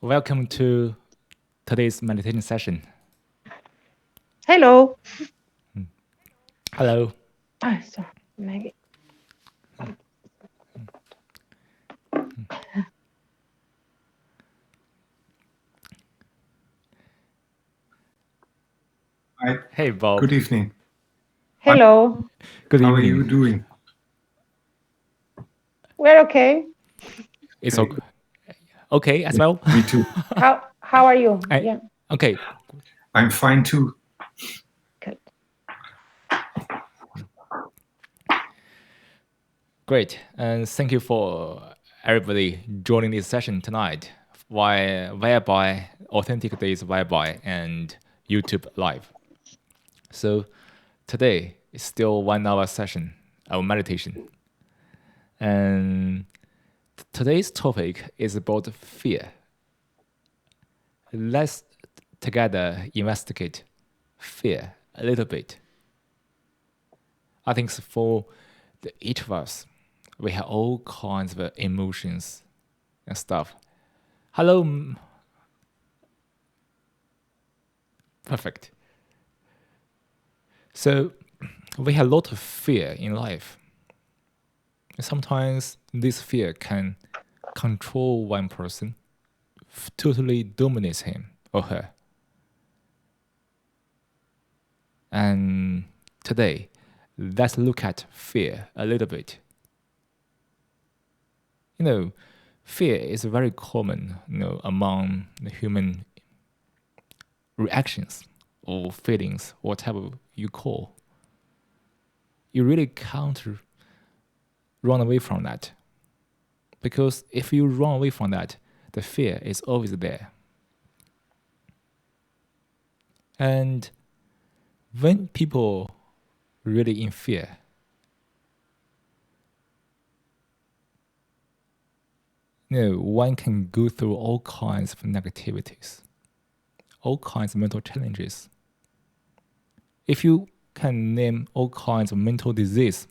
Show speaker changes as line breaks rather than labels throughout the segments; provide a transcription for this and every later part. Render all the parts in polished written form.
Welcome to today's meditation session.
Hello.
Hello.
So maybe.
Hi,
Hey, Bob.
good evening.
Hello.
Good
How are
evening.
you doing?
We're okay.
It's
Okay,
okay as well.
me too.
How are you? Yeah.
Okay,
I'm fine too.
Good.
great. And thank you for everybody joining this session tonight via by Authentic Days by and YouTube Live. So today is still 1 hour session of meditation. And today's topic is about fear. Let's together investigate fear a little bit. I think for each of us, we have all kinds of emotions and stuff. Hello, perfect. So we have a lot of fear in life. Sometimes this fear can control one person, totally dominates him or her. And today, let's look at fear a little bit. Fear is very common, among the human reactions or feelings, whatever you call. You really can't run away from that. Because if you run away from that, the fear is always there. And when people really in fear, one can go through all kinds of negativities, all kinds of mental challenges. If you can name all kinds of mental disease,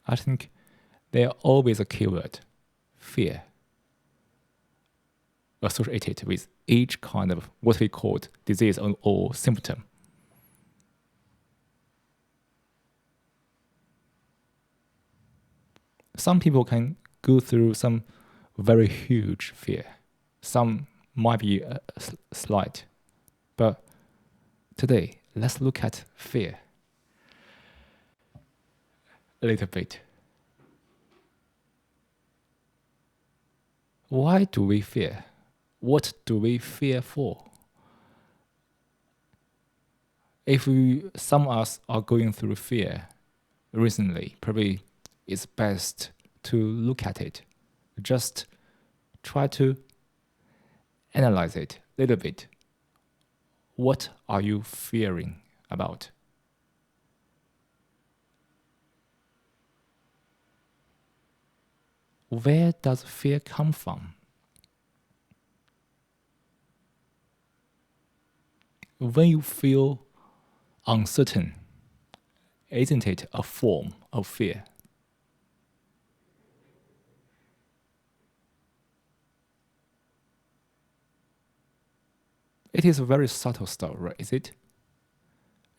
I think there's always a keyword, fear, associated with each kind of what we call disease or symptom. Some people can go through some very huge fear. Some might be slight. But today, let's look at fear a little bit. Why do we fear? What do we fear for? If some of us are going through fear recently, probably it's best to look at it. Just try to analyze it a little bit. What are you fearing about? Where does fear come from? When you feel uncertain, isn't it a form of fear? It is very subtle stuff, right? Is it?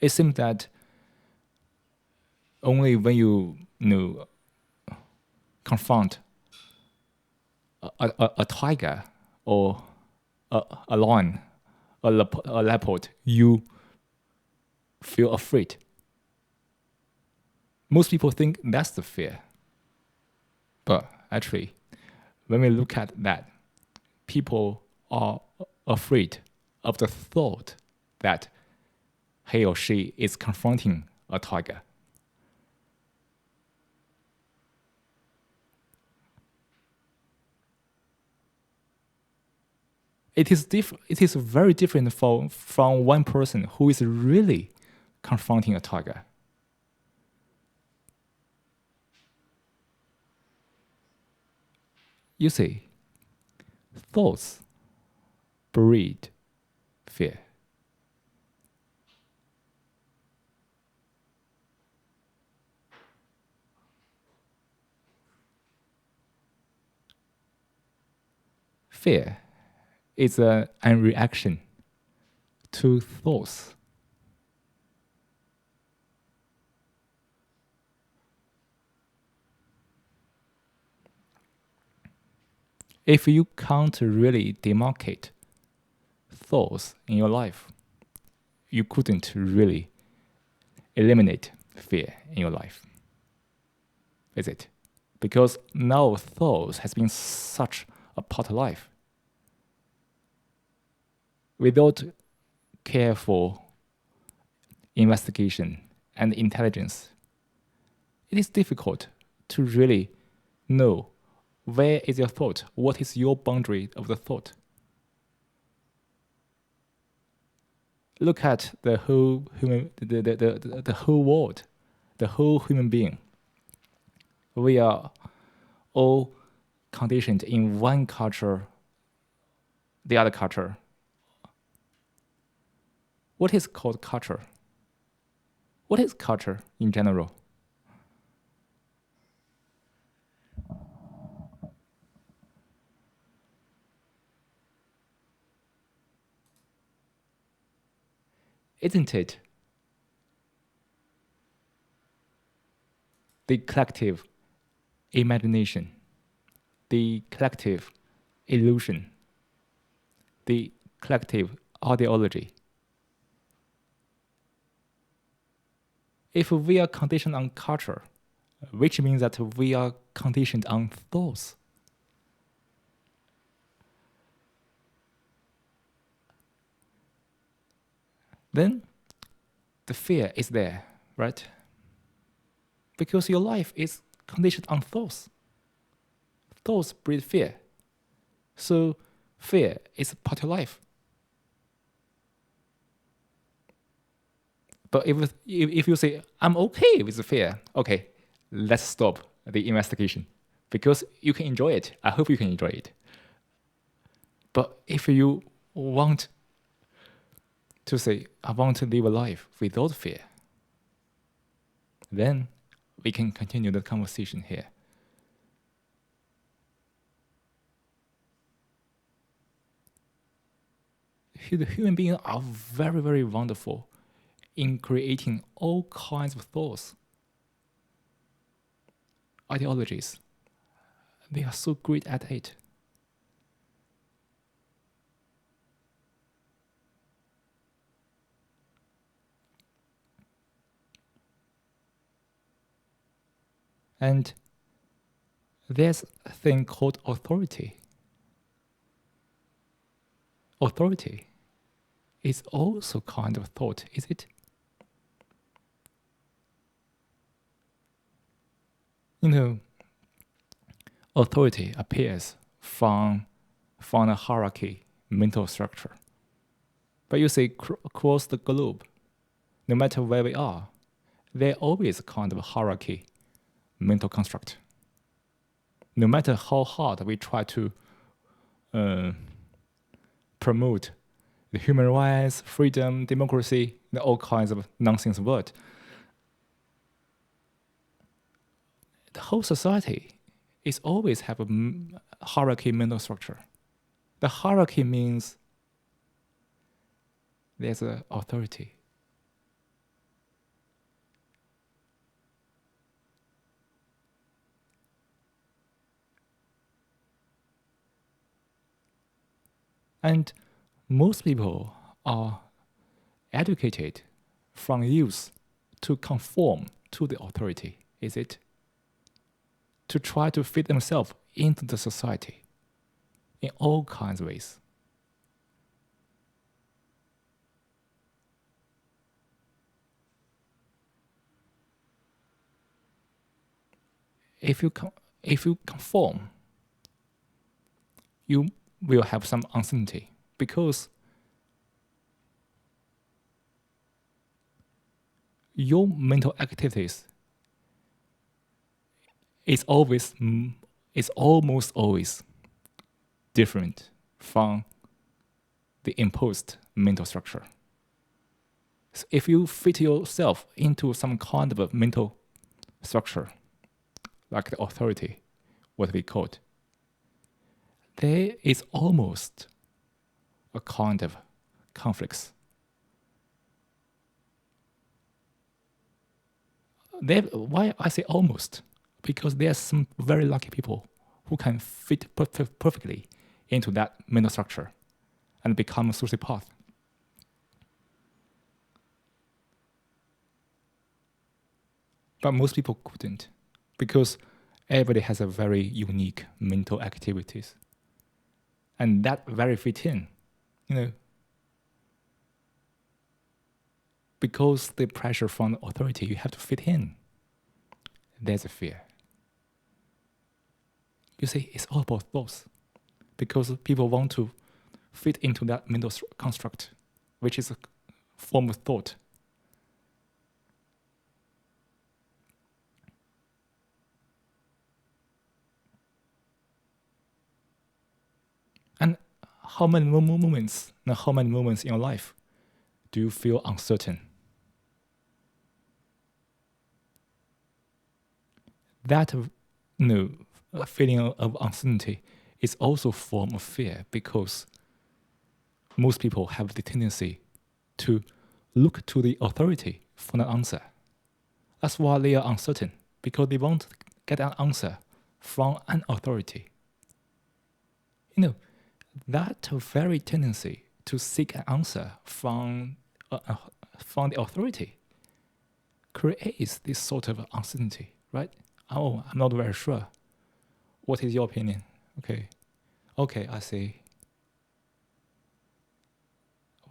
It seems that only when you confront a tiger or a lion, a leopard, you feel afraid. Most people think that's the fear. But actually, when we look at that, people are afraid of the thought that he or she is confronting a tiger. It is very different from one person who is really confronting a tiger. You see, thoughts breed fear. Fear is a reaction to thoughts. If you can't really demarcate thoughts in your life, you couldn't really eliminate fear in your life, is it? Because now thoughts has been such a part of life. Without careful investigation and intelligence, it is difficult to really know where is your thought, what is your boundary of the thought. Look at the whole human, the whole world, the whole human being. We are all conditioned in one culture, the other culture. What is called culture? What is culture in general? Isn't it the collective imagination, the collective illusion, the collective ideology? If we are conditioned on culture, which means that we are conditioned on thoughts, then the fear is there, right? Because your life is conditioned on thoughts. Thoughts breed fear. So fear is part of life. But if you say, I'm okay with the fear, okay, let's stop the investigation because you can enjoy it. I hope you can enjoy it. But if you want to say, I want to live a life without fear, then we can continue the conversation here. The human beings are very, very wonderful in creating all kinds of thoughts, ideologies. They are so great at it. And there's a thing called authority. Authority is also kind of thought, is it? Authority appears from a hierarchy mental structure. But you see, across the globe, no matter where we are, there always a kind of hierarchy mental construct. No matter how hard we try to promote the human rights, freedom, democracy, all kinds of nonsense words, the whole society is always have a hierarchy mental structure. The hierarchy means there's an authority. And most people are educated from youth to conform to the authority, is it? To try to fit themselves into the society in all kinds of ways. If you conform, you will have some uncertainty because your mental activities is almost always different from the imposed mental structure. So if you fit yourself into some kind of a mental structure, like the authority, what we call it, there is almost a kind of conflicts. Why I say almost? Because there are some very lucky people who can fit perfectly into that mental structure and become a sociopath. But most people couldn't, because everybody has a very unique mental activities. And that very fit in, because the pressure from the authority, you have to fit in. There's a fear. You see, it's all about thoughts, because people want to fit into that mental construct, which is a form of thought. And how many moments in your life do you feel uncertain? That feeling of uncertainty is also a form of fear, because most people have the tendency to look to the authority for an answer. That's why they are uncertain, because they want to get an answer from an authority. That very tendency to seek an answer from the authority creates this sort of uncertainty, right? Oh, I'm not very sure. What is your opinion? Okay, I see.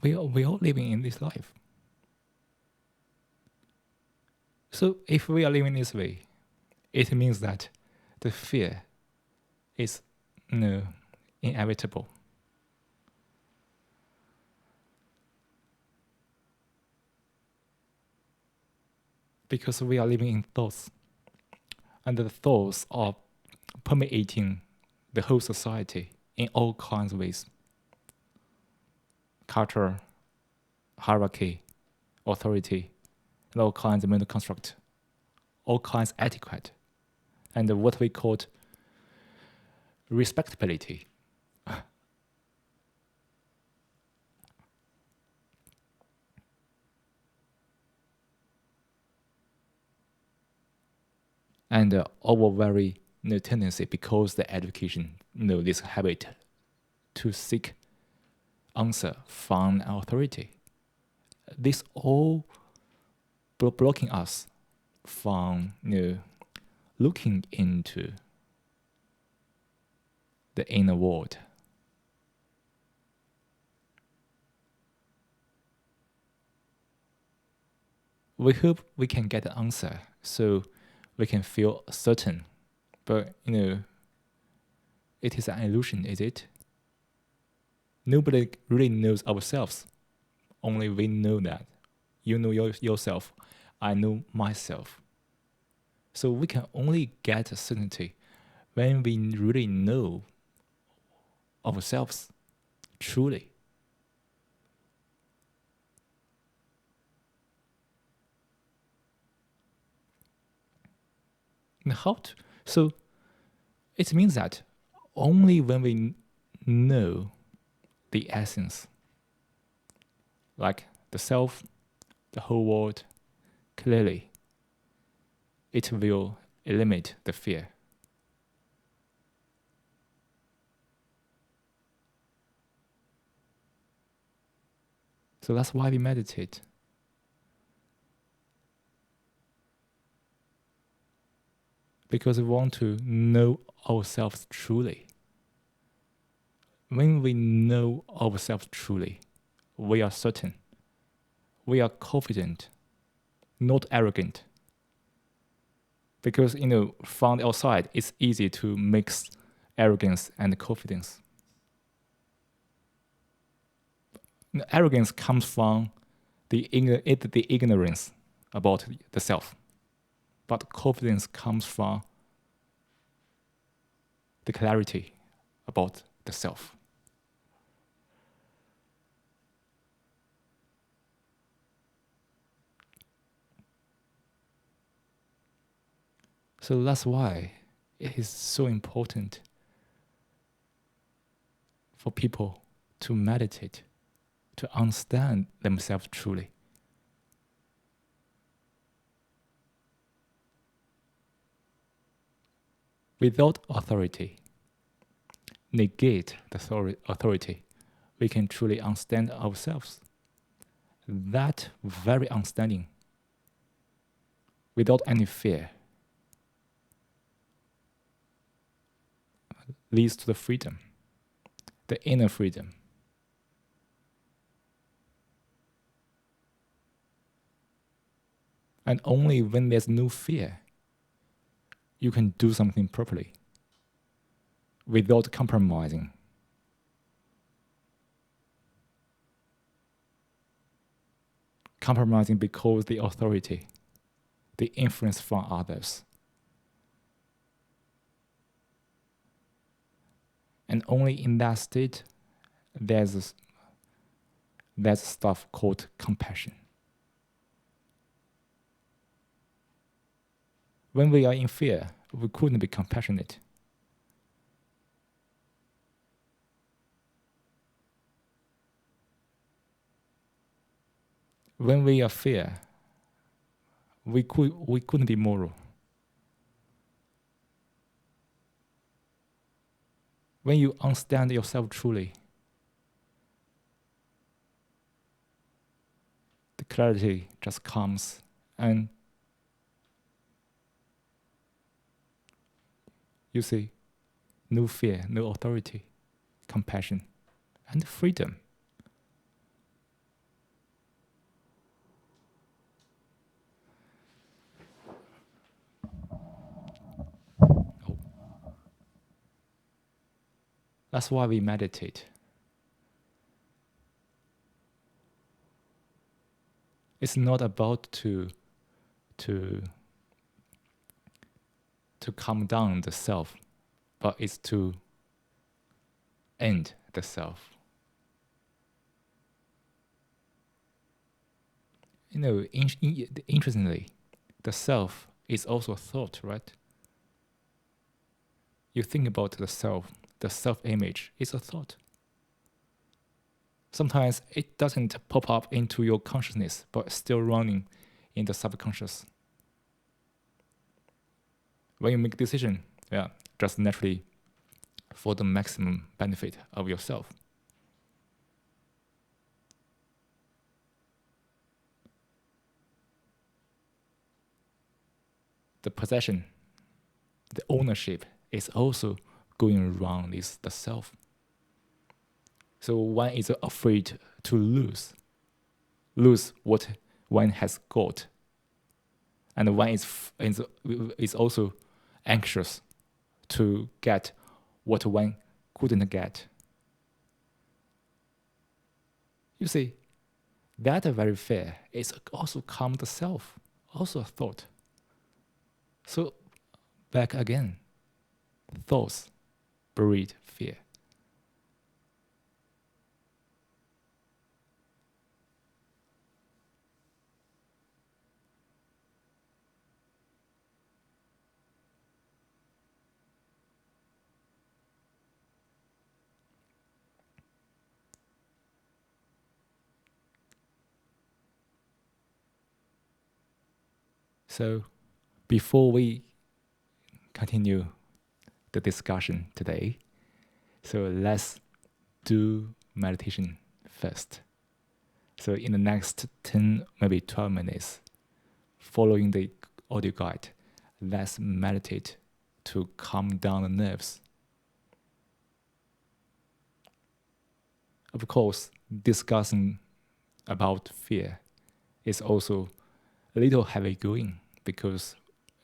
We are all living in this life. So if we are living this way, it means that the fear is inevitable. Because we are living in thoughts, and the thoughts are permeating the whole society in all kinds of ways. Culture, hierarchy, authority, and all kinds of mental construct, all kinds of etiquette, and what we call respectability. And our very tendency, because the education, this habit to seek answer from authority, this all blocking us from looking into the inner world. We hope we can get an answer so we can feel certain, but it is an illusion, is it? Nobody really knows ourselves. Only we know that. You know yourself. I know myself. So we can only get a certainty when we really know ourselves truly. And so it means that only when we know the essence, like the self, the whole world, clearly, it will eliminate the fear. So that's why we meditate. Because we want to know ourselves truly. When we know ourselves truly, we are certain. We are confident, not arrogant. Because, from the outside, it's easy to mix arrogance and confidence. Arrogance comes from the ignorance about the self. But confidence comes from the clarity about the self. So that's why it is so important for people to meditate, to understand themselves truly. Without authority, negate the authority, we can truly understand ourselves. That very understanding, without any fear, leads to the freedom, the inner freedom. And only when there's no fear, you can do something properly without compromising. Compromising because the authority, the influence from others. And only in that state, there's stuff called compassion. When we are in fear, we couldn't be compassionate. When we are fear, we couldn't be moral. When you understand yourself truly, the clarity just comes, and you see no fear, no authority, compassion, and freedom. That's why we meditate. It's not about to calm down the self, but it's to end the self. Interestingly, the self is also a thought, right? You think about the self-image is a thought. Sometimes it doesn't pop up into your consciousness, but still running in the subconscious. When you make a decision, just naturally for the maximum benefit of yourself. The possession, the ownership is also going around the self. So one is afraid to lose what one has got, and one is also anxious to get what one couldn't get. You see, that very fair is also come the self, also a thought. So back again, thoughts breed fear. So before we continue the discussion today, so let's do meditation first. So in the next 10, maybe 12 minutes, following the audio guide, let's meditate to calm down the nerves. Of course, discussing about fear is also a little heavy going because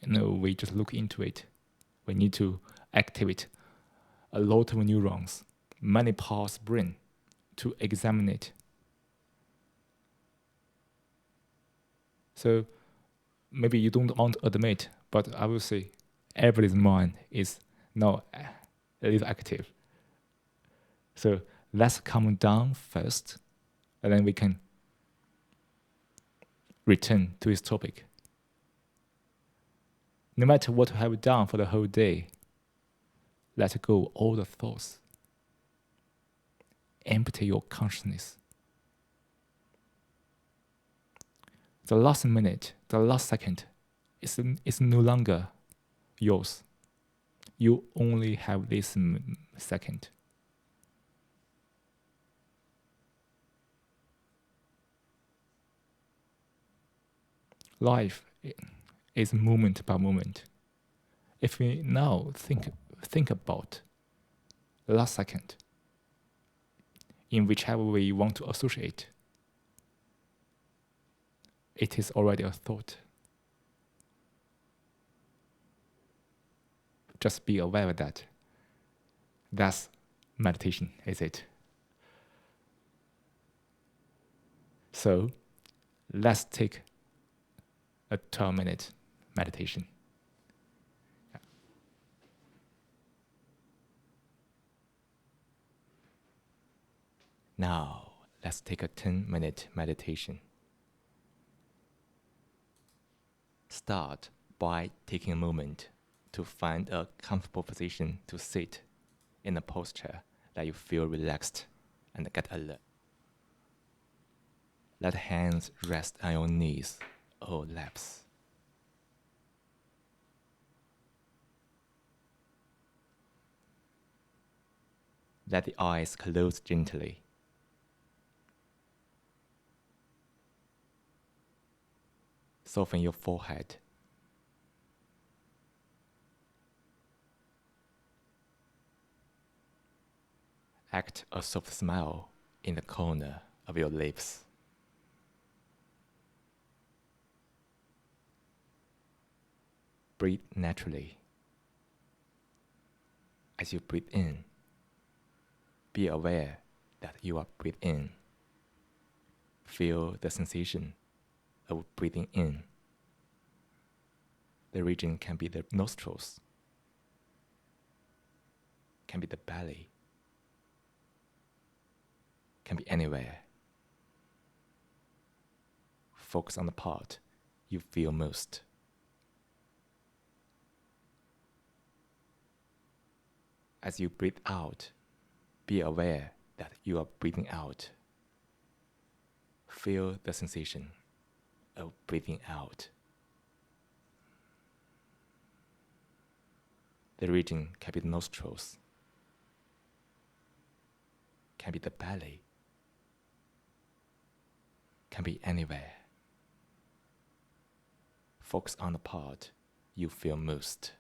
we just look into it. We need to activate a lot of neurons, many parts brain to examine it. So maybe you don't want to admit, but I will say everybody's mind is now a little active. So let's calm down first, and then we can return to his topic. No matter what you have done for the whole day, let go all the thoughts. empty your consciousness. The last minute, the last second is no longer yours. You only have this second. Life is moment by moment. If we now think about the last second, in whichever way you want to associate, it is already a thought. Just be aware of that. That's meditation, is it? So let's take a 12-minute meditation. Now, let's take a 10-minute meditation. Start by taking a moment to find a comfortable position to sit in a posture that you feel relaxed and get alert. Let hands rest on your knees or laps. Let the eyes close gently. Soften your forehead. Act a soft smile in the corner of your lips. Breathe naturally. As you breathe in, be aware that you are breathing in. Feel the sensation of breathing in. The region can be the nostrils, can be the belly, can be anywhere. Focus on the part you feel most. As you breathe out, be aware that you are breathing out. Feel the sensation of breathing out. The region can be the nostrils, can be the belly, can be anywhere. Focus on the part you feel most.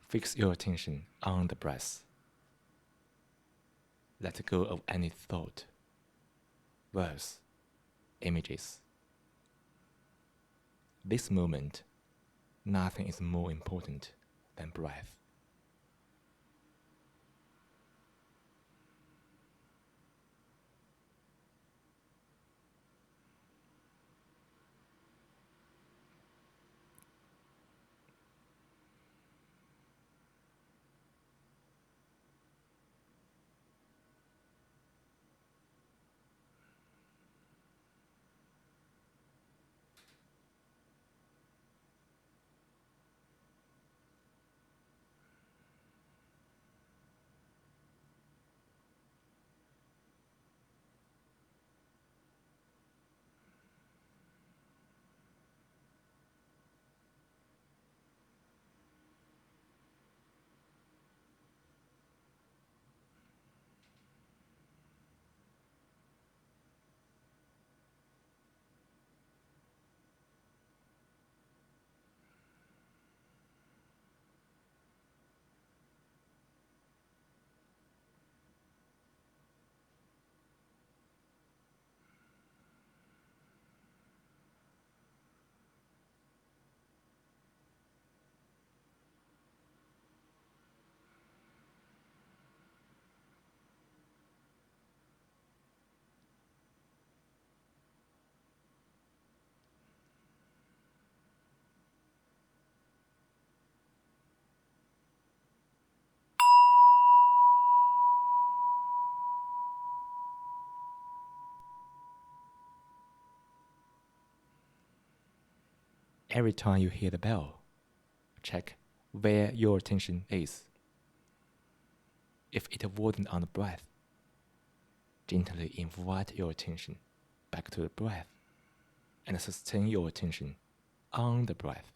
Fix your attention on the breath. Let go of any thought, words, images. This moment, nothing is more important than breath. every time you hear the bell, check where your attention is. If it wasn't on the breath, gently invite your attention back to the breath and sustain your attention on the breath.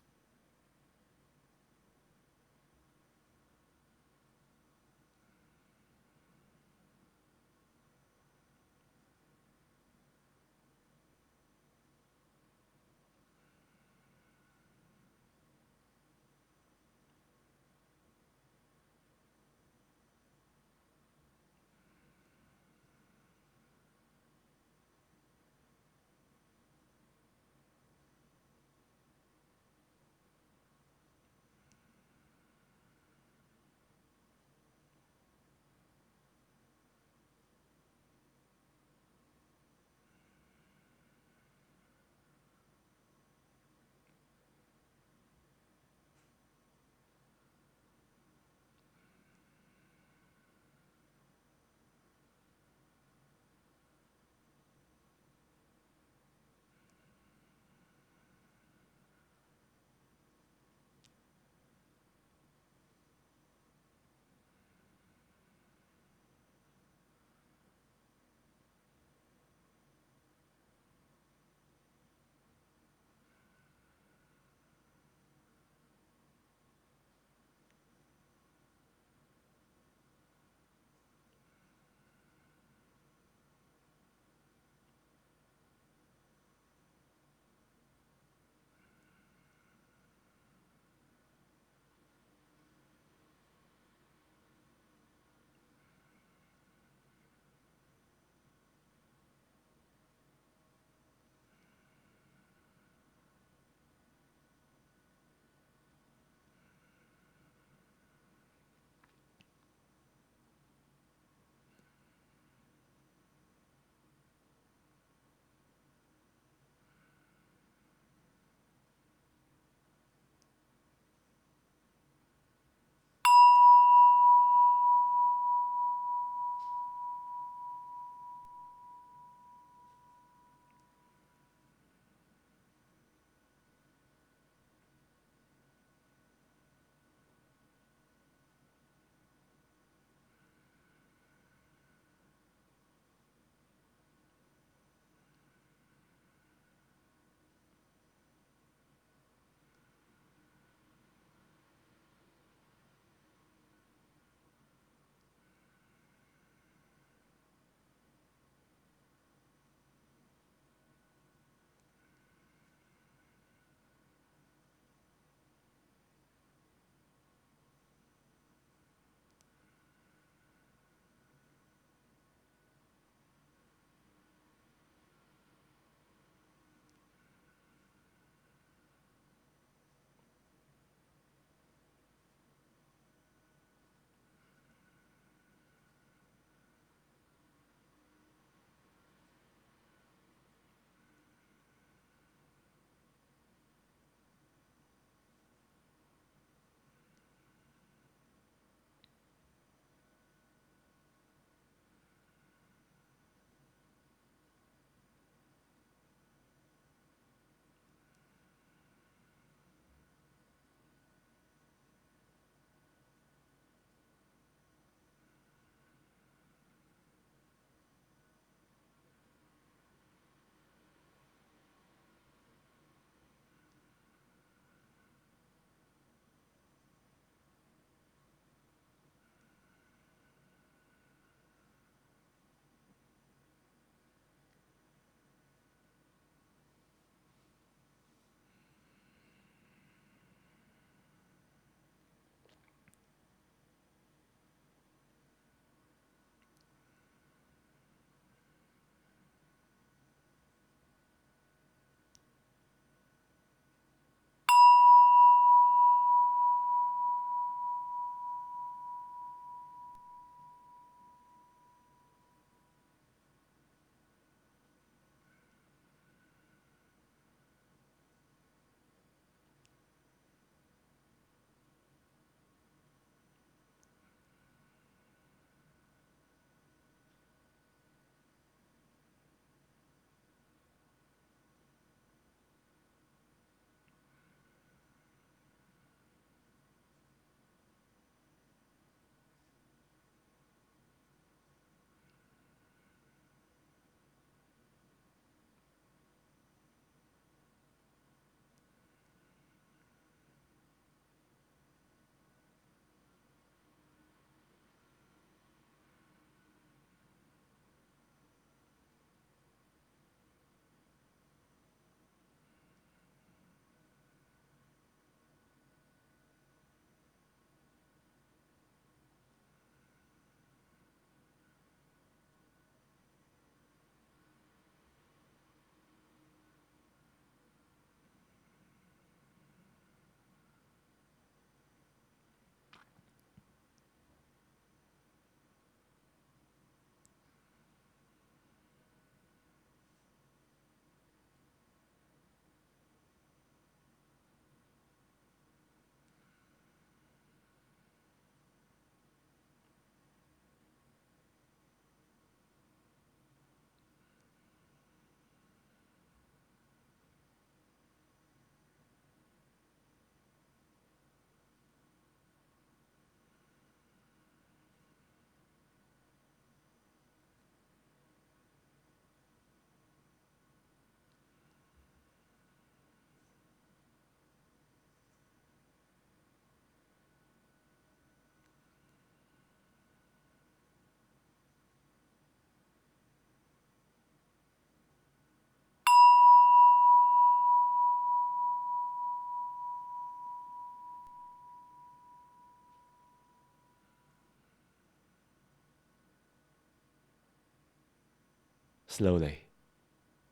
Slowly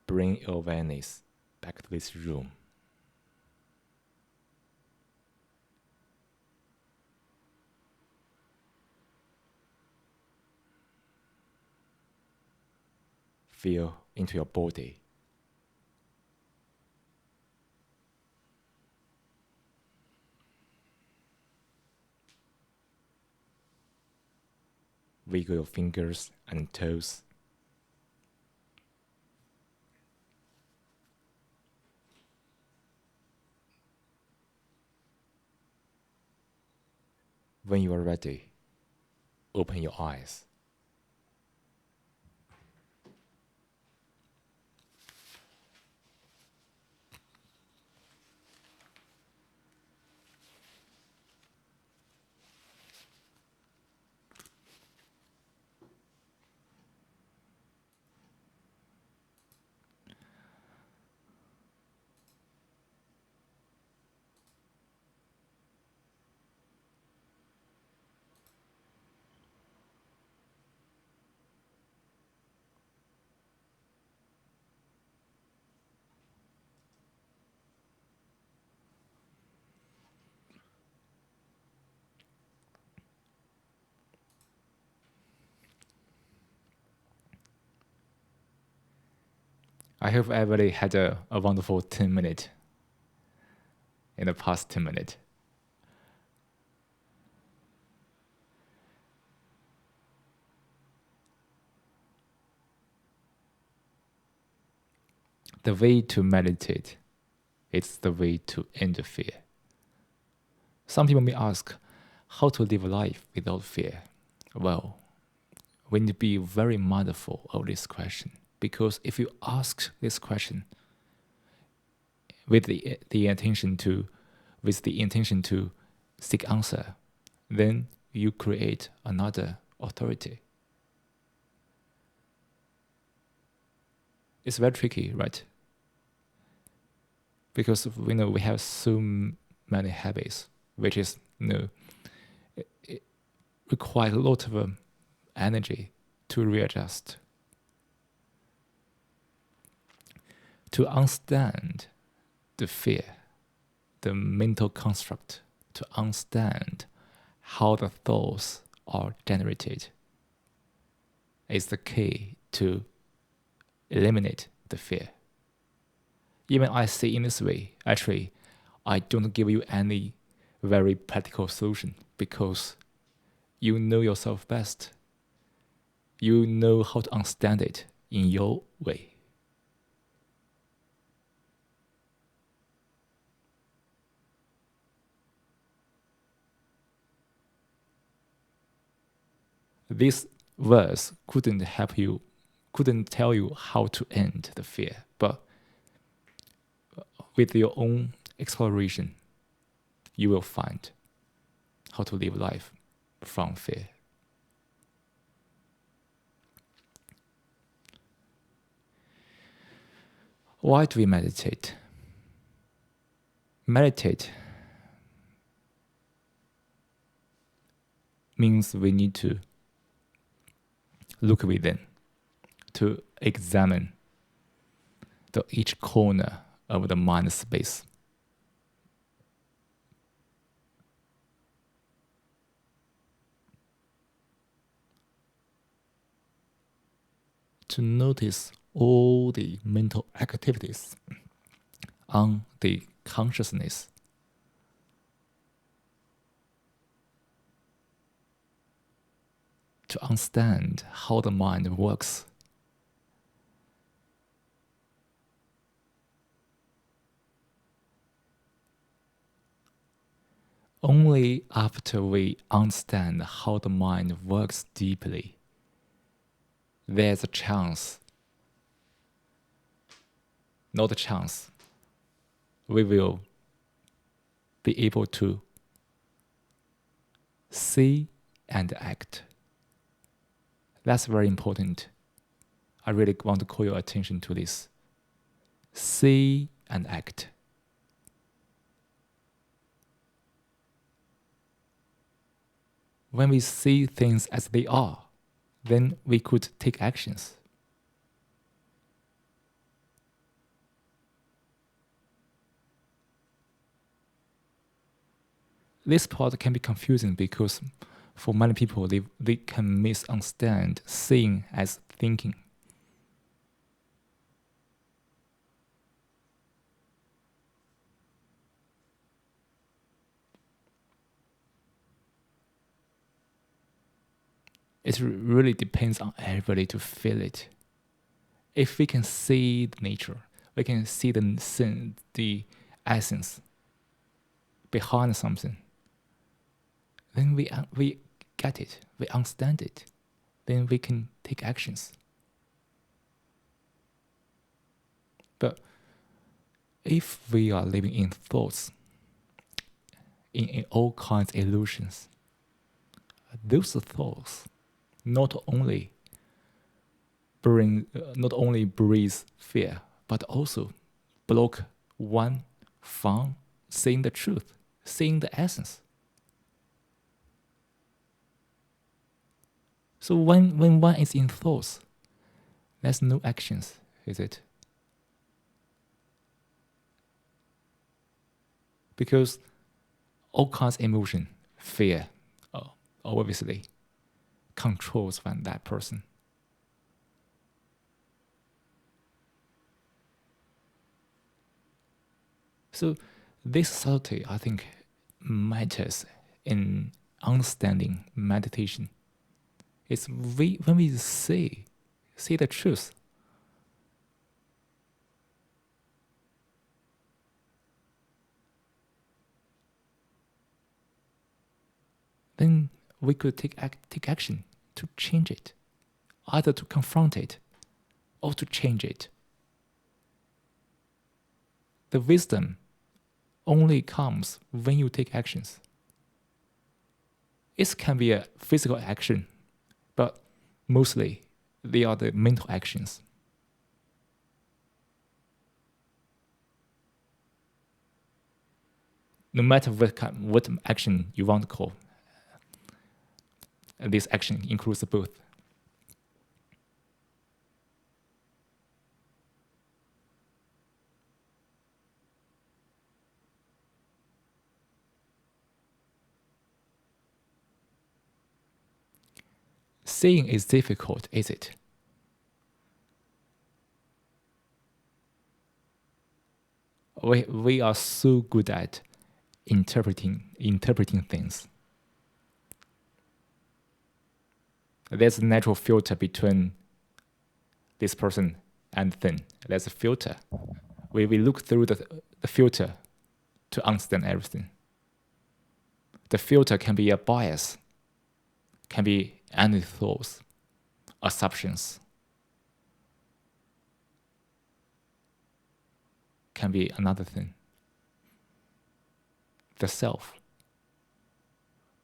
bring your awareness back to this room. Feel into your body. Wiggle your fingers and toes. When you are ready, open your eyes. I hope everybody had a wonderful 10 minutes in the past 10 minutes. The way to meditate is the way to end the fear. Some people may ask, how to live life without fear? Well, we need to be very mindful of this question, because if you ask this question with the intention to seek answer, then you create another authority. It's very tricky, right? Because we have so many habits, which is it requires a lot of energy to readjust, to understand the fear, the mental construct, to understand how the thoughts are generated is the key to eliminate the fear. Even I say in this way, actually, I don't give you any very practical solution, because you know yourself best. You know how to understand it in your way. This verse couldn't tell you how to end the fear, but with your own exploration, you will find how to live life from fear. Why do we meditate? Meditate means we need to look within, to examine each corner of the mind space. To notice all the mental activities on the consciousness. To understand how the mind works. Only after we understand how the mind works deeply, there's a chance, not a chance, we will be able to see and act. That's very important. I really want to call your attention to this. See and act. When we see things as they are, then we could take actions. this part can be confusing because for many people, they can misunderstand seeing as thinking. It really depends on everybody to feel it. If we can see the nature, we can see the essence behind something, then we get it, we understand it, then we can take actions. But if we are living in thoughts, in all kinds of illusions, those thoughts not only breathe fear, but also block one from seeing the truth, seeing the essence. So when one is in thoughts, there's no actions, is it? Because all kinds of emotion, fear, obviously controls that person. So this subtlety, I think, matters in understanding meditation. It's when we see the truth. Then we could take action to change it, either to confront it or to change it. The wisdom only comes when you take actions. It can be a physical action, but mostly they are the mental actions. No matter what action you want to call, this action includes both. Seeing is difficult, is it? We are so good at interpreting things. There's a natural filter between this person and thing. There's a filter. We look through the filter to understand everything. The filter can be a bias, can be any thoughts, assumptions, can be another thing. The self.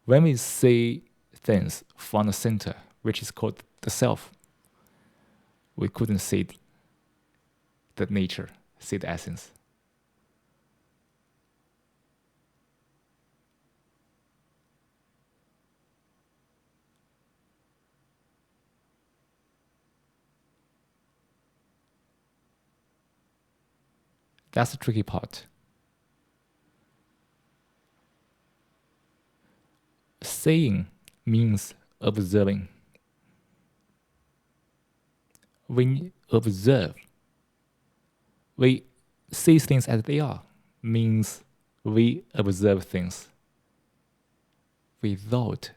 When we see things from the center, which is called the self, we couldn't see the nature, see the essence. That's the tricky part. Seeing means observing. When observe, we see things as they are, means we observe things without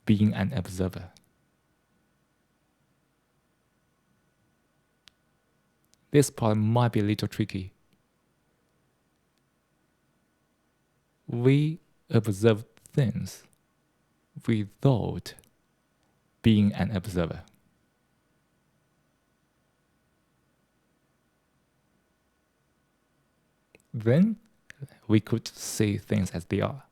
being an observer. This part might be a little tricky. We observe things without being an observer. Then we could see things as they are.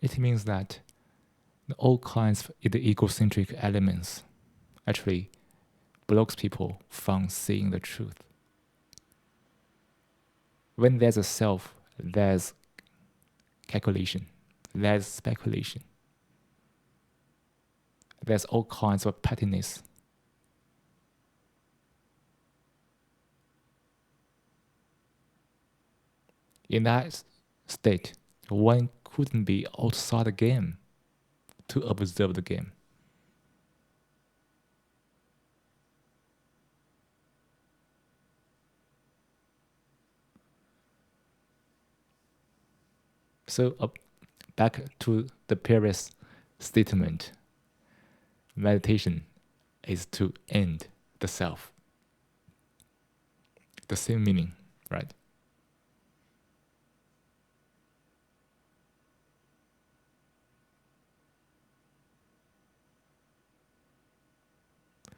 It means that all kinds of the egocentric elements actually blocks people from seeing the truth. When there's a self, there's calculation, there's speculation, there's all kinds of pettiness. In that state, one couldn't be outside the game to observe the game. So back to the previous statement, meditation is to end the self. The same meaning, right?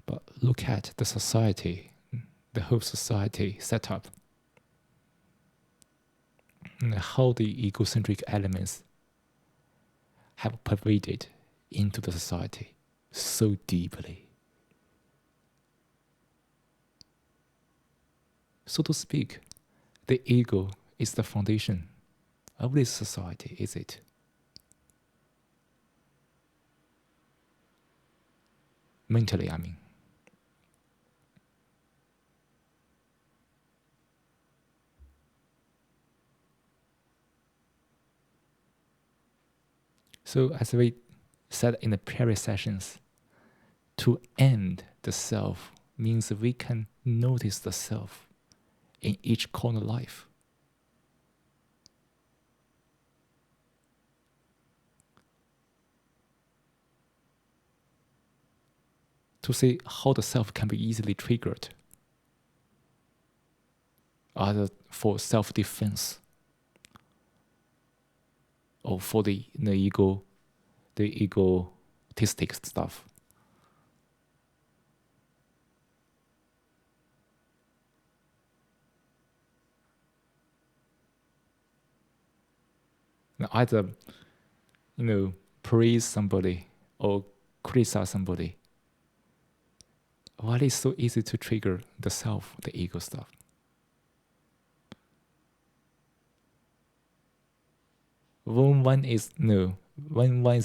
But look at the society, the whole society setup, and how the egocentric elements have pervaded into the society so deeply. So to speak, the ego is the foundation of this society, is it? Mentally, I mean. So as we said in the previous sessions, to end the self means we can notice the self in each corner of life. To see how the self can be easily triggered, either for self-defense or for the egotistic stuff. Now either praise somebody or criticize somebody. Why is it so easy to trigger the self, the ego stuff? When one is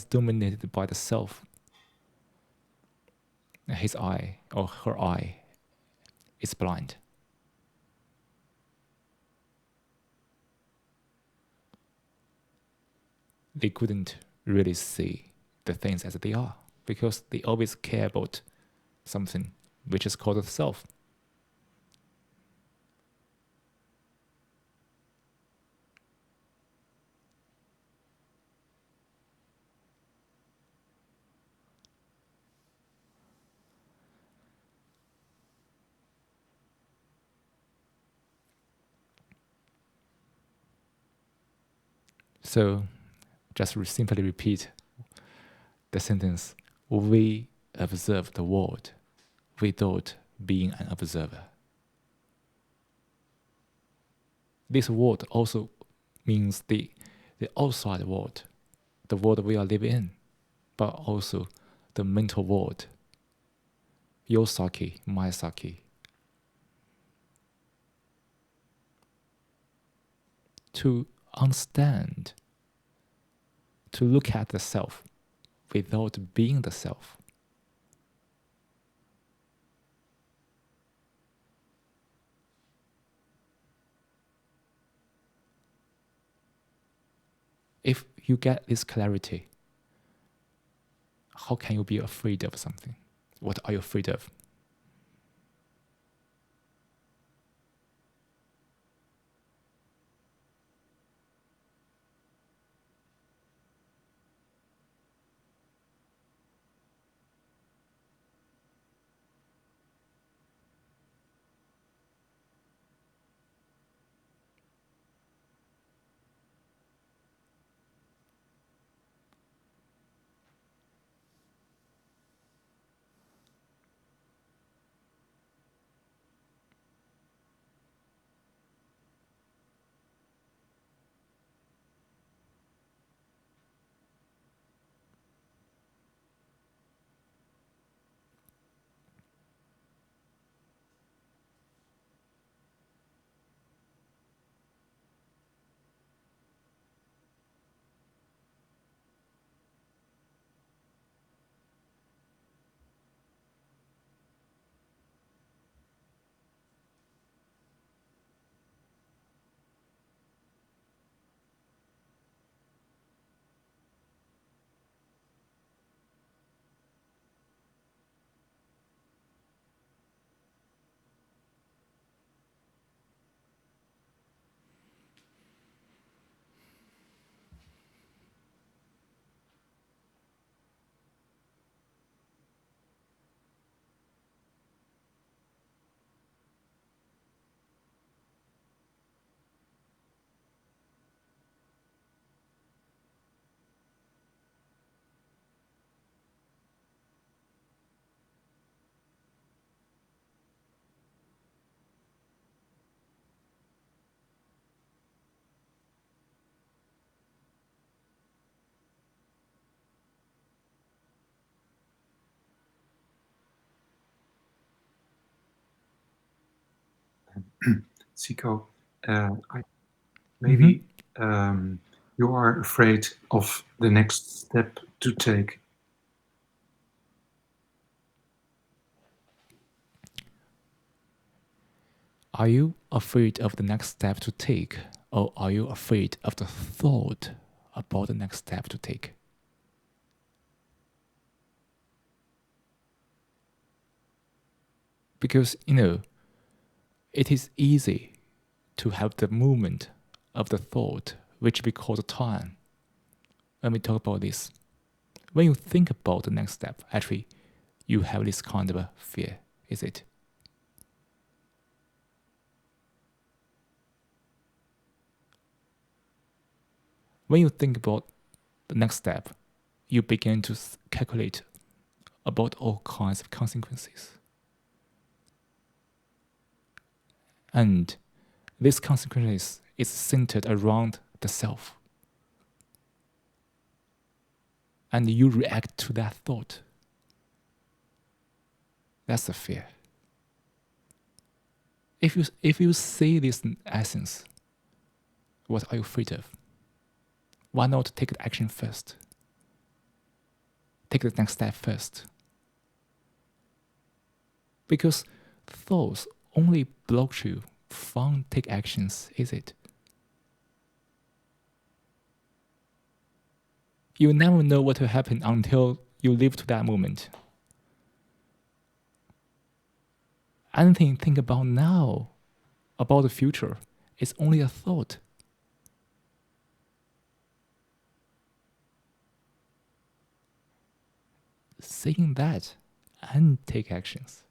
dominated by the self, his eye or her eye is blind. They couldn't really see the things as they are because they always care about something which is called the self. So just simply repeat the sentence, we observe the world without being an observer. This world also means the outside world, the world we are living in, but also the mental world, your psyche, my psyche. To understand, to look at the self without being the self. If you get this clarity, how can you be afraid of something? What are you afraid of?
Cico, maybe you are afraid of the next step to take.
Are you afraid of the next step to take, or are you afraid of the thought about the next step to take? Because, it is easy to have the movement of the thought, which we call the time. When we talk about this, when you think about the next step, actually, you have this kind of a fear, is it? When you think about the next step, you begin to calculate about all kinds of consequences. And this consequences is centered around the self. And you react to that thought. That's the fear. If you see this essence, what are you afraid of? Why not take the action first? Take the next step first. Because thoughts only block you from take actions, is it? You never know what will happen until you live to that moment. Anything you think about now, about the future, is only a thought. Saying that and take actions.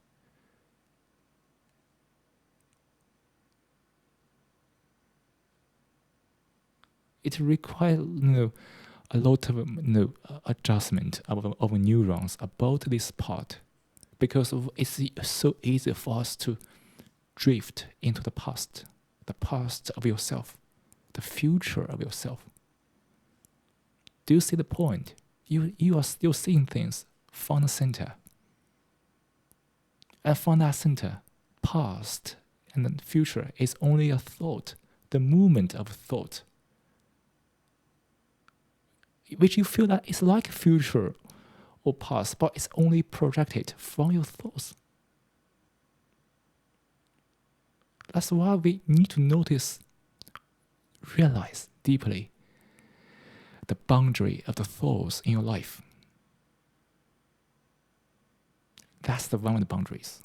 It requires a lot of adjustment of neurons about this part, because it's so easy for us to drift into the past of yourself, the future of yourself. Do you see the point? You are still seeing things from the center. And from that center, past and the future is only a thought, the movement of thought, which you feel that it's like future or past, but it's only projected from your thoughts. That's why we need to notice, realize deeply the boundary of the thoughts in your life. That's the one of the boundaries.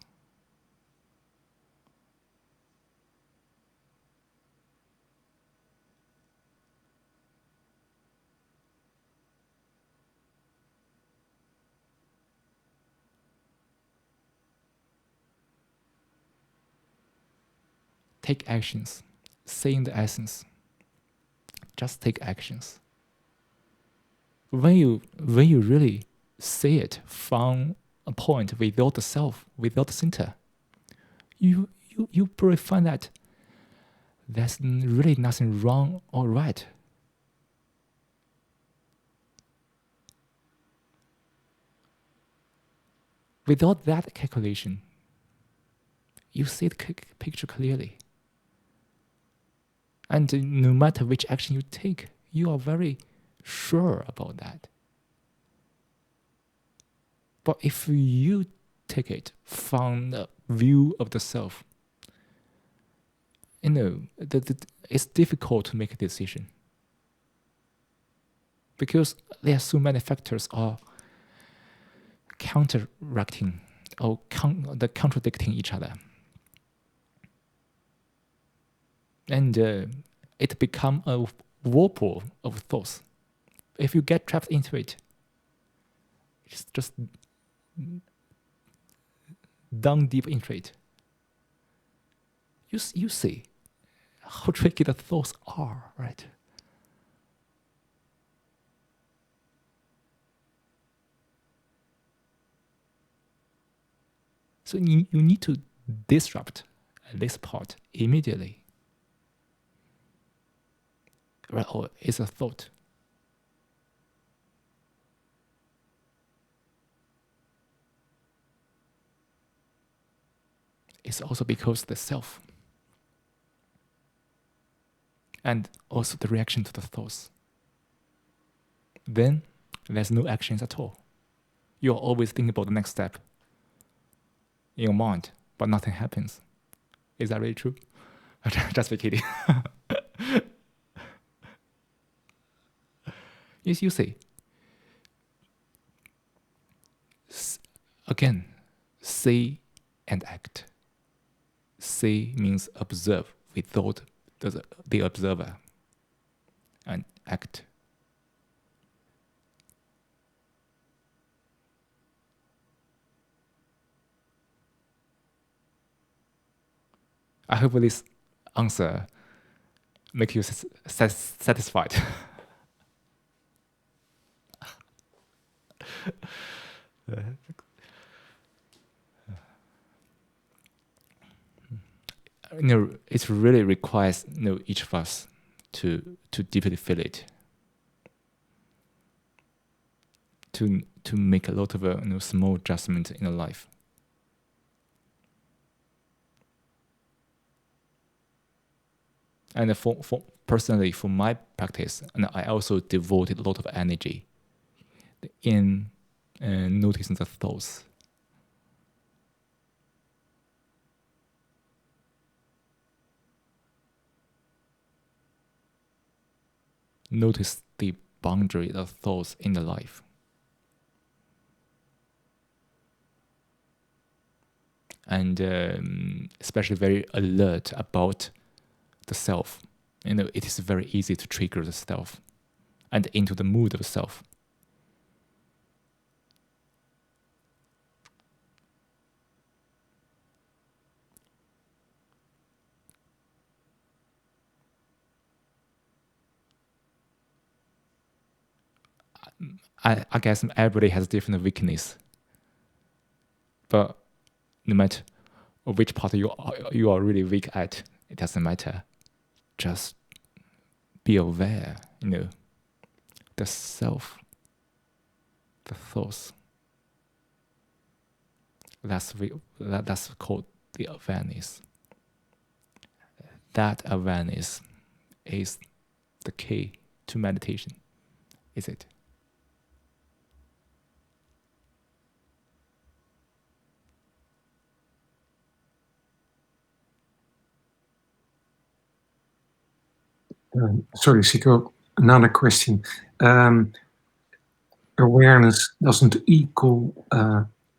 Take actions, saying the essence. Just take actions. When you really see it from a point without the self, without the center, you probably find that there's really nothing wrong or right. Without that calculation, you see the picture clearly. And no matter which action you take, you are very sure about that. But if you take it from the view of the self, it's difficult to make a decision. Because there are so many factors are counteracting or contradicting each other. And it becomes a whirlpool of thoughts. If you get trapped into it, it's just down deep into it. You see how tricky the thoughts are, right? So you need to disrupt this part immediately. Right, or it's a thought. It's also because the self and also the reaction to the thoughts. Then there's no actions at all. You're always thinking about the next step in your mind, but nothing happens. Is that really true? Just be kidding. Yes, you see. Again, see and act. See means observe without the observer, and act. I hope this answer make you satisfied. It really requires each of us to deeply feel it, to make a lot of small adjustment in our life. And for personally, for my practice, and I also devoted a lot of energy in noticing the thoughts. Notice the boundary of thoughts in the life. And especially very alert about the self. It is very easy to trigger the self and into the mood of self. I guess everybody has different weakness, but no matter which part you are really weak at, it doesn't matter. Just be aware, the self, the thoughts. That's called the awareness. That awareness is the key to meditation, is it?
Sorry, Cico, another question. Awareness doesn't equal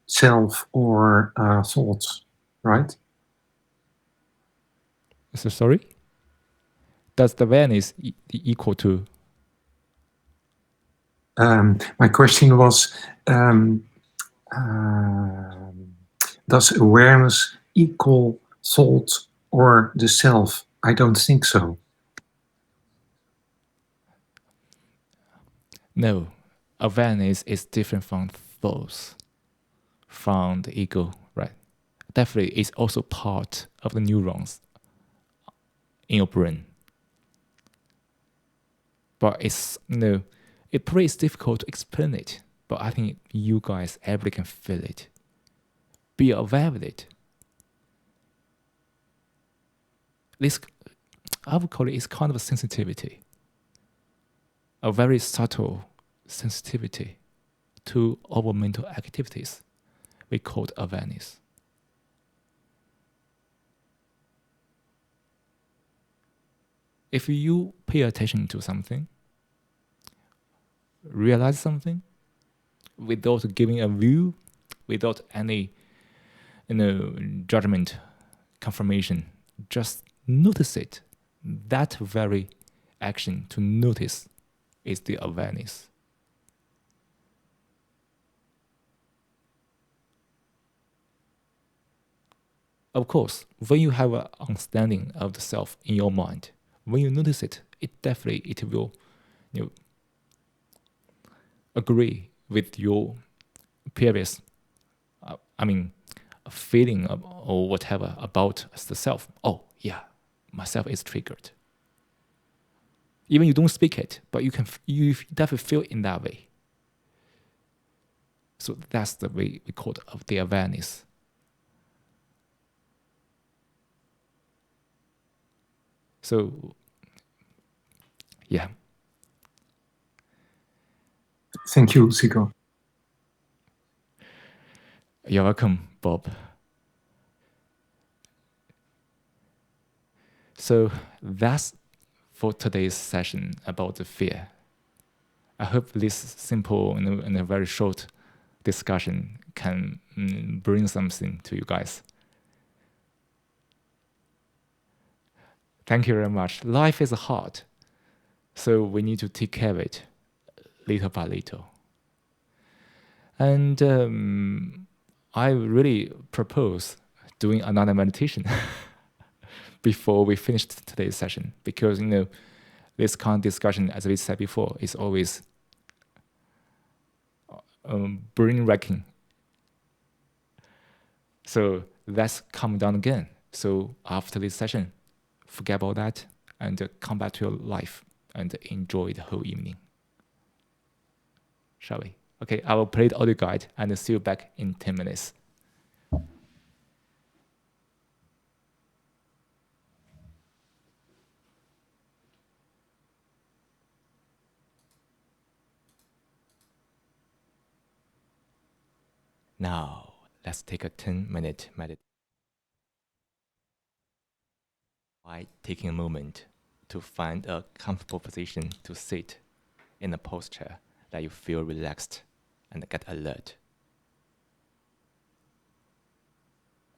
self or thoughts, right?
So sorry? Does the awareness equal to?
My question was, does awareness equal thought or the self? I don't think so.
No, awareness is different from thoughts, from the ego, right? Definitely, it's also part of the neurons in your brain. But it's it probably is difficult to explain it. But I think you guys, everybody can feel it. Be aware of it. This, I would call it's kind of a sensitivity, a very subtle sensitivity to our mental activities. We call it awareness. If you pay attention to something, realize something, without giving a view, without any judgment, confirmation, just notice it. That very action to notice is the awareness. Of course, when you have an understanding of the self in your mind, when you notice it, it will agree with your previous, feeling or whatever about the self. Oh yeah, myself is triggered. Even you don't speak it, but you definitely feel in that way. So that's the way we call it the awareness. So Yeah.
Thank you, Cico.
You're welcome, Bob. So that's for today's session about the fear. I hope this simple and a very short discussion can bring something to you guys. Thank you very much. Life is hard, so we need to take care of it little by little. And I really propose doing another meditation before we finish today's session, because this kind of discussion, as we said before, is always brain wrecking. So let's calm down again. So after this session, forget about that and come back to your life and enjoy the whole evening. Shall we? Okay, I will play the audio guide and see you back in 10 minutes. Now, let's take a 10-minute meditation by taking a moment to find a comfortable position to sit in a posture that you feel relaxed and get alert.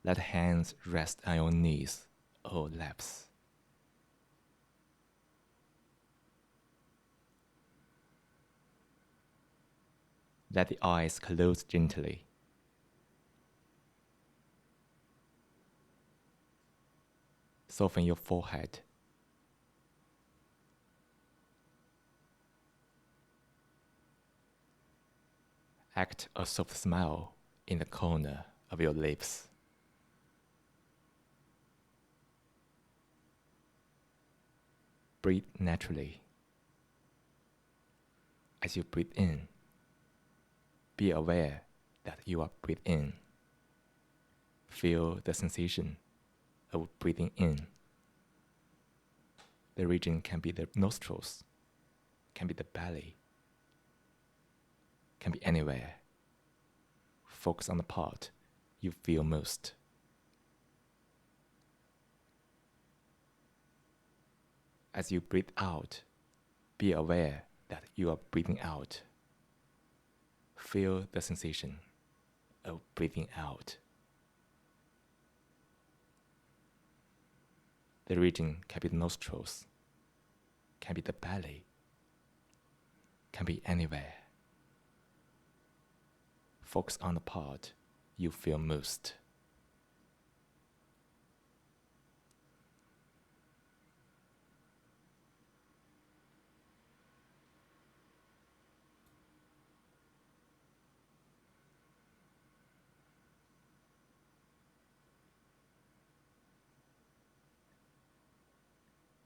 Let hands rest on your knees or laps. Let the eyes close gently. Soften your forehead. Act a soft smile in the corner of your lips. Breathe naturally. As you breathe in, be aware that you are breathing in. Feel the sensation of breathing in. The region can be the nostrils, can be the belly, can be anywhere. Focus on the part you feel most. As you breathe out, be aware that you are breathing out. Feel the sensation of breathing out. The region can be the nostrils, can be the belly, can be anywhere. Focus on the part you feel most.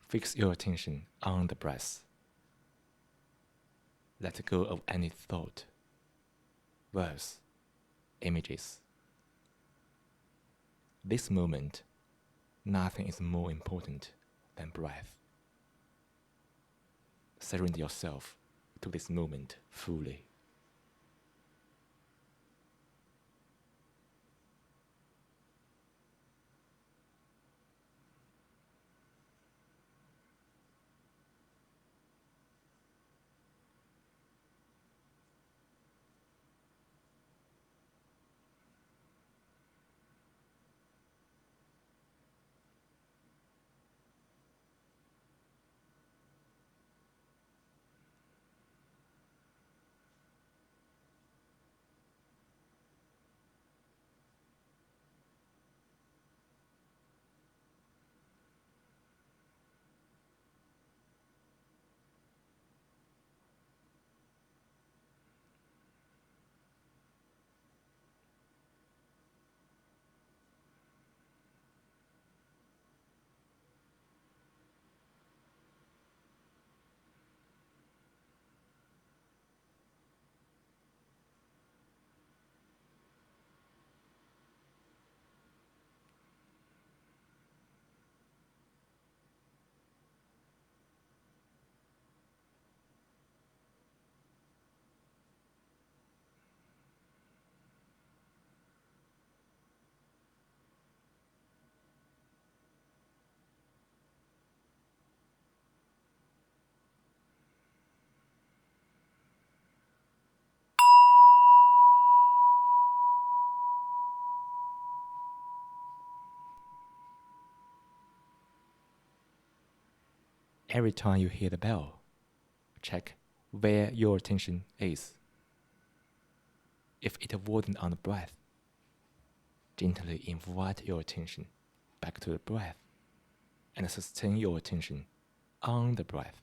Fix your attention on the breath. Let go of any thought, words, images. This moment, nothing is more important than breath. Surrender yourself to this moment fully. Every time you hear the bell, check where your attention is. If it wasn't on the breath, gently invite your attention back to the breath and sustain your attention on the breath.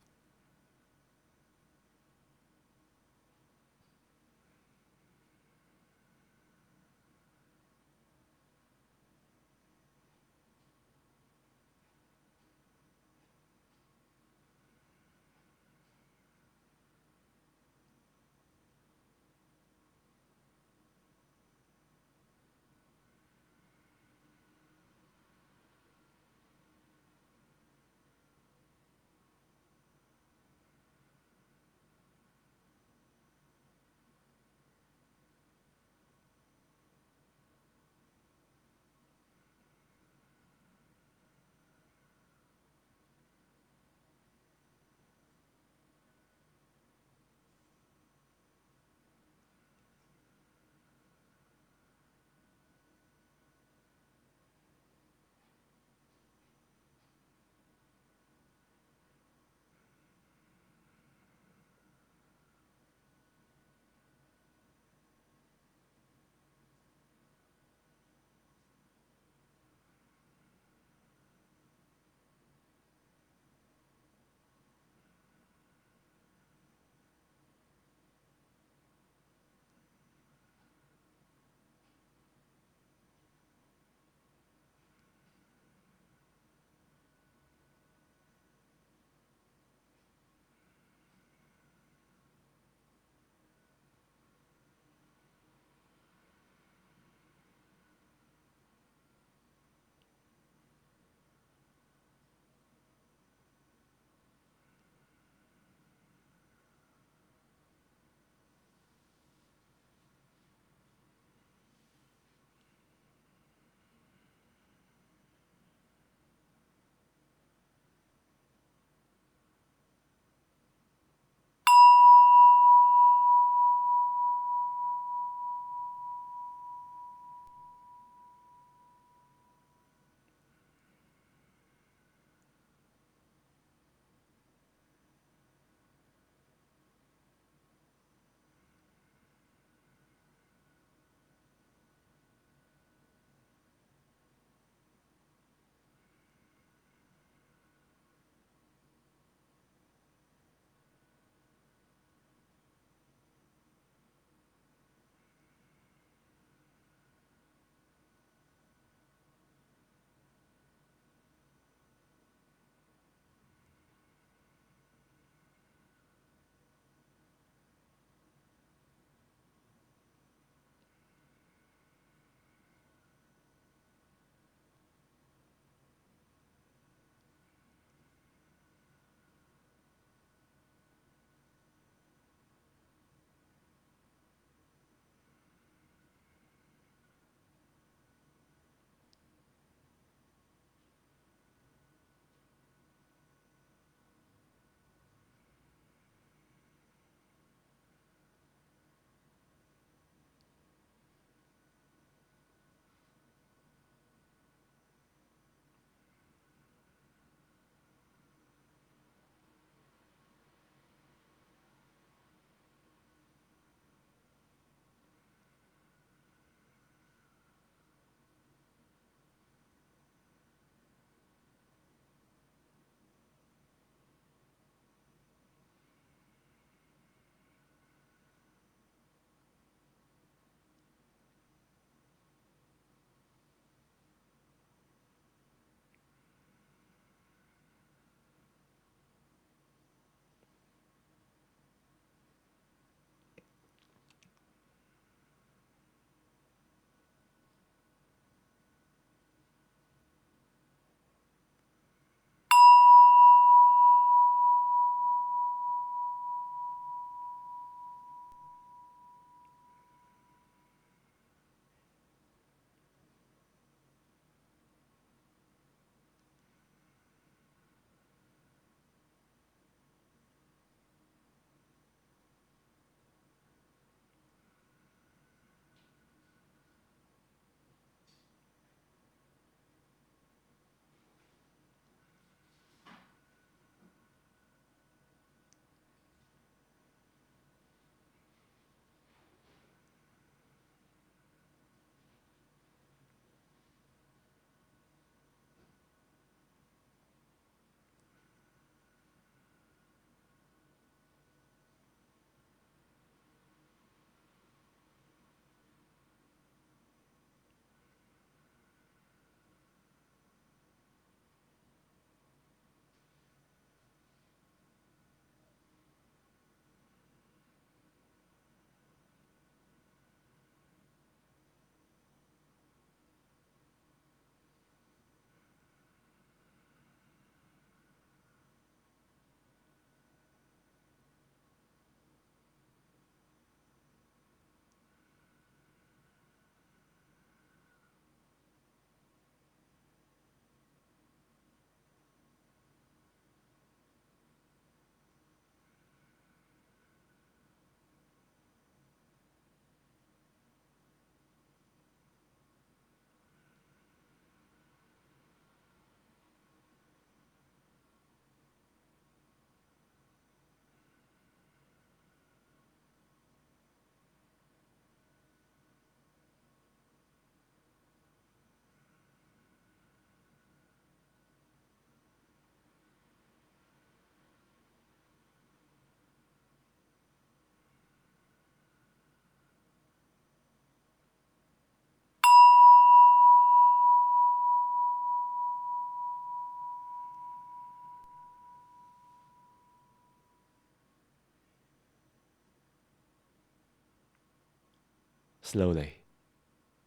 Slowly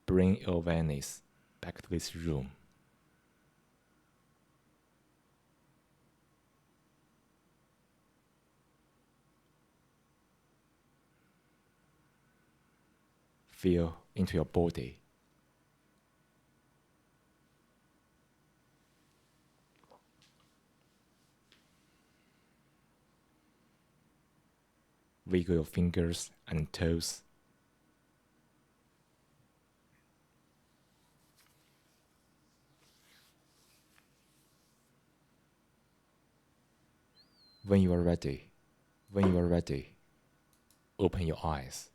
bring your awareness back to this room. Feel into your body. Wiggle your fingers and toes. When you are ready, open your eyes.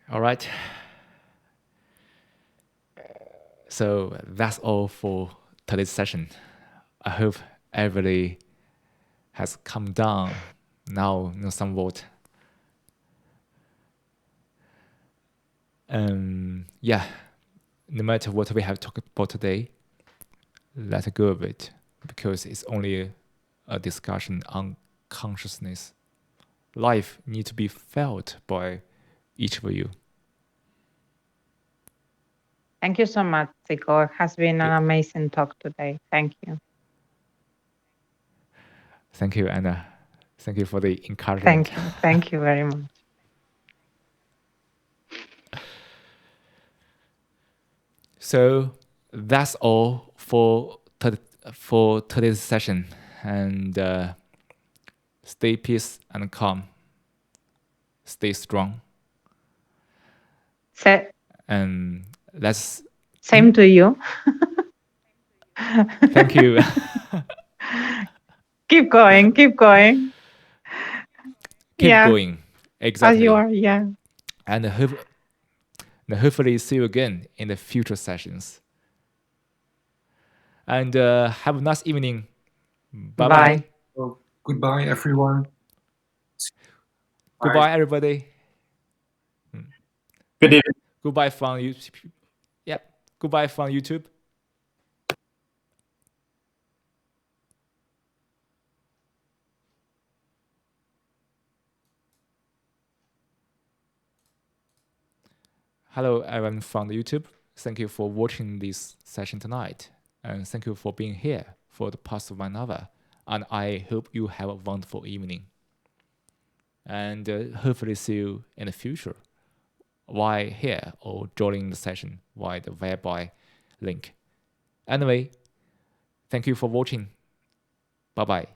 All right. So that's all for today's session. I hope everybody has come down now, somewhat. Yeah, no matter what we have talked about today, let go of it, because it's only a discussion on consciousness. Life needs to be felt by each of you.
Thank you so much, Cico. It has been an amazing talk today. Thank you.
Thank you, Anna. Thank you for the encouragement.
Thank you. Thank you very much.
So that's all for today's session. And stay peace and calm. Stay strong. And let's...
Same to you.
Thank you.
Keep going. Keep going.
Keep going. Exactly.
As you are, yeah.
And hopefully see you again in the future sessions. And have a nice evening. Bye-bye.
Well, goodbye, everyone.
Goodbye, everybody.
Good evening.
Goodbye from YouTube. Yep. Goodbye from YouTube. Hello, everyone from the YouTube. Thank you for watching this session tonight. And thank you for being here for the past 1 hour. And I hope you have a wonderful evening. And hopefully see you in the future, while here or joining the session via the whereby link. Anyway, thank you for watching. Bye-bye.